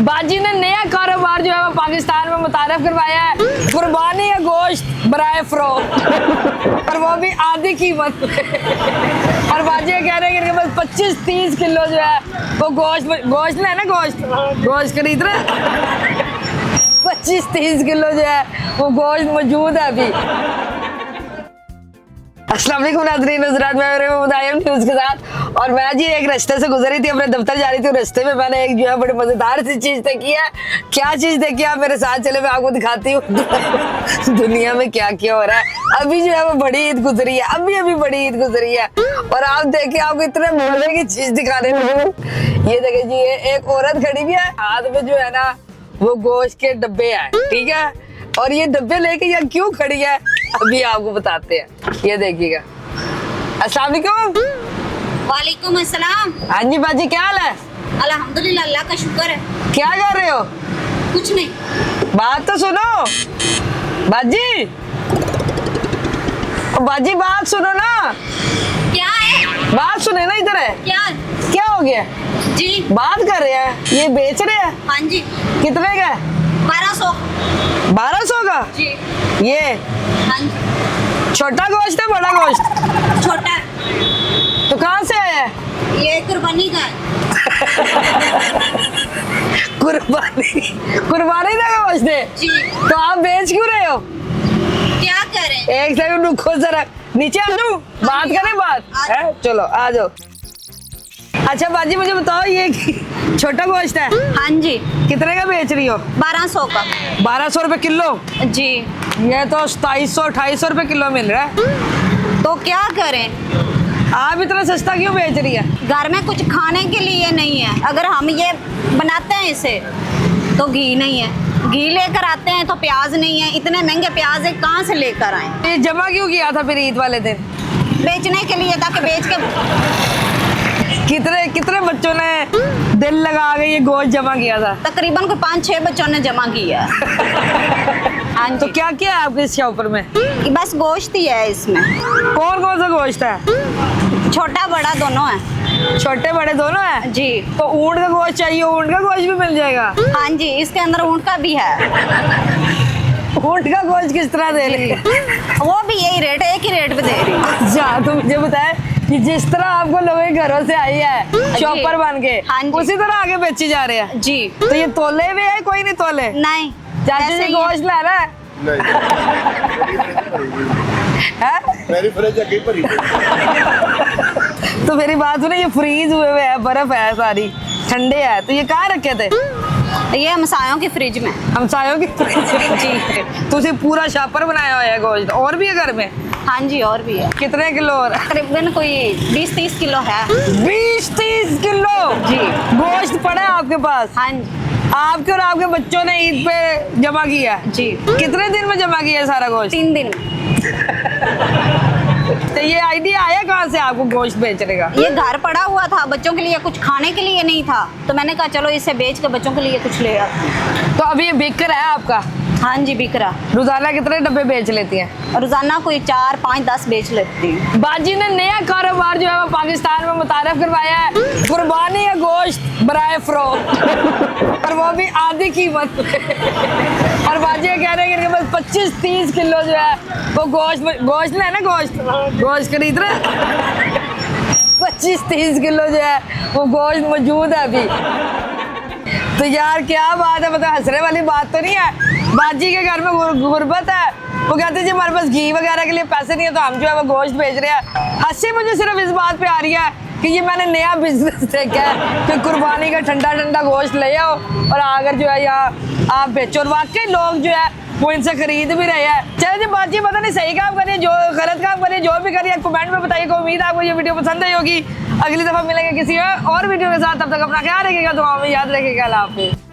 बाजी ने नया कारोबार जो है वो पाकिस्तान में मुतारफ करवाया है, कुर्बानी का गोश्त बराए फरोख्त, और वो भी आधी कीमत और बाजी कह रहे हैं कि बस 25-30 किलो जो है वो गोश्त है ना, गोश्त खरीद रहे 25-30 किलो जो है वो गोश्त मौजूद है अभी। अस्सलाम वालेकुम नाज़रीन, हज़रात, मैं मुदायम न्यूज़ के साथ। और मैं जी एक रास्ते से गुजरी थी, अपने दफ्तर जा रही थी। रास्ते में मैंने एक जो है बड़ी मजेदार सी चीज देखी है। क्या चीज देखी है आप मेरे साथ चले, मैं आपको दिखाती हूँ दुनिया में क्या क्या हो रहा है। अभी जो है वो बड़ी ईद गुजरी है, अभी बड़ी ईद गुजरी है, और आप देखिए आपको इतने मजे की चीज दिखाने लगी। ये देखिए जी, ये एक औरत खड़ी भी है, हाथ में जो है ना वो गोश्त के डब्बे है, ठीक है। और ये डब्बे लेके यहाँ क्यों खड़ी है अभी आपको बताते हैं, ये देखिएगा। अस्सलाम वालेकुम। वालेकुम अस्सलाम। हाँ जी बाजी, क्या हाल है? अल्हम्दुलिल्लाह, अल्लाह का शुक्र है। क्या कर रहे हो? कुछ नहीं। बात तो सुनो बाजी, बाजी बात सुनो ना। क्या है? बात सुने ना, इधर है। क्या हो गया जी? बात कर रहे हैं, ये बेच रहे हैं। हाँ जी। कितने का? 1200। 1200 का? जी। ये हाँ जी। छोटा गोश्त है बड़ा गोश्त? छोटा। तो कहाँ से आया है? ये कुर्बानी का है। कुर्बानी का गोश्त है जी। तो आप बेच क्यों रहे हो? क्या करें? एक सेकंड रुको जरा, नीचे आ जाओ, बात करें बात है। चलो आ जाओ। अच्छा बाजी मुझे बताओ, ये छोटा गोश्त है? हाँ जी। कितने का बेच रही हो? 1200 का। 1200 रुपए किलो? जी। ये तो 2700-2800 रुपए किलो मिल रहा है। तो क्या करें? आप इतना सस्ता क्यों बेच रही है? घर में कुछ खाने के लिए नहीं है। अगर हम ये बनाते हैं इसे तो घी नहीं है, घी लेकर आते हैं तो प्याज नहीं है। इतने महंगे प्याज है, कहाँ से लेकर आए? ये जमा क्यों किया था फिर ईद वाले दिन? बेचने के लिए, ताकि बेच के। कितने बच्चों ने दिल लगा के ये गोश्त जमा किया था? तकरीबन कोई 5-6 बच्चों ने जमा किया। हाँ जी। तो क्या क्या है आपके इस शॉप में? बस गोश्त ही है इसमें। कौन कौन सा गोश्त है? छोटा बड़ा दोनों है। छोटे बड़े दोनों है जी। तो ऊंट का गोश्त चाहिए, ऊंट का गोश्त भी मिल जाएगा? हाँ जी, इसके अंदर ऊँट का भी है। ऊंट का गोश्त किस तरह दे रही है? वो भी यही रेट है, एक ही रेट पे दे रही है। अच्छा तो मुझे बताए कि जिस तरह आपको लोगों के घरों से आई है शॉपर बन के, हाँ जी। उसी तरह आगे बेची जा रहे हैं। जी। तो ये तोले हुए है, कोई नहीं तोले? नहीं। चाची जी गोश्त ला रहा है? मेरी फ्रिज है भरी। तो मेरी बात सुने, ये फ्रीज हुए हुए है, बर्फ है सारी, ठंडे है, तो ये कहाँ रखे थे? ये हमसायों की फ्रिज में। हमसायों की फ्रिज में? जी। तो उसे पूरा शापर बनाया हुआ है गोश्त, और भी है घर में? हाँ जी, और भी है। कितने किलो? तकरीबन कोई 20-30 किलो है। 20-30 किलो जी गोश्त पड़ा है आपके पास? हाँ जी। आपके और आपके बच्चों ने ईद पे जमा किया है? जी। कितने दिन में जमा किया है सारा गोश्त? 3 दिन। तो ये आइडिया आया कहाँ से आपको गोश्त बेचने का? ये घर पड़ा हुआ था, बच्चों के लिए कुछ खाने के लिए नहीं था, तो मैंने कहा चलो इसे बेच के बच्चों के लिए कुछ ले आते हैं। तो अभी ये बिक रहा है आपका? हाँ जी, बिक रहा। रोजाना कितने डब्बे बेच लेती हैं? रोजाना कोई 4-5-10 बेच लेती हूँ। बाजी ने नया कारोबार जो है वो पाकिस्तान में मुतारफ करवाया है, कुर्बानी का गोश्त बराए फरोख्त, और वो भी आधी कीमत और बाजी कह रहे हैं कि बस 25-30 किलो जो है वो गोश्त है ना, गोश्त खरीद रहे 25-30 किलो जो है वो गोश्त मौजूद है अभी। तो यार क्या बात है, मतलब हंसने वाली बात तो नहीं है। बाजी के घर में गुर्बत है, वो कहते जी हमारे पास घी वगैरह के लिए पैसे नहीं है, तो हम जो है वो गोश्त बेच रहे हैं। हंसी मुझे सिर्फ इस बात पे आ रही है कि ये मैंने नया बिजनेस देखा है कि कुर्बानी का ठंडा ठंडा गोश्त ले आओ और आकर जो है यहाँ आप बेचो, और वाकई लोग जो है वो इनसे खरीद भी रहे हैं। चलो जी बाजी, पता नहीं सही काम करिए, जो गलत काम करिए, जो भी करिए कमेंट में बताइए। उम्मीद है आपको ये वीडियो पसंद आई होगी। अगली दफा मिलेंगे किसी और वीडियो के साथ, तब तक अपना ख्याल रखिएगा, दुआ में याद रखिएगा। अल्लाह हाफिज़।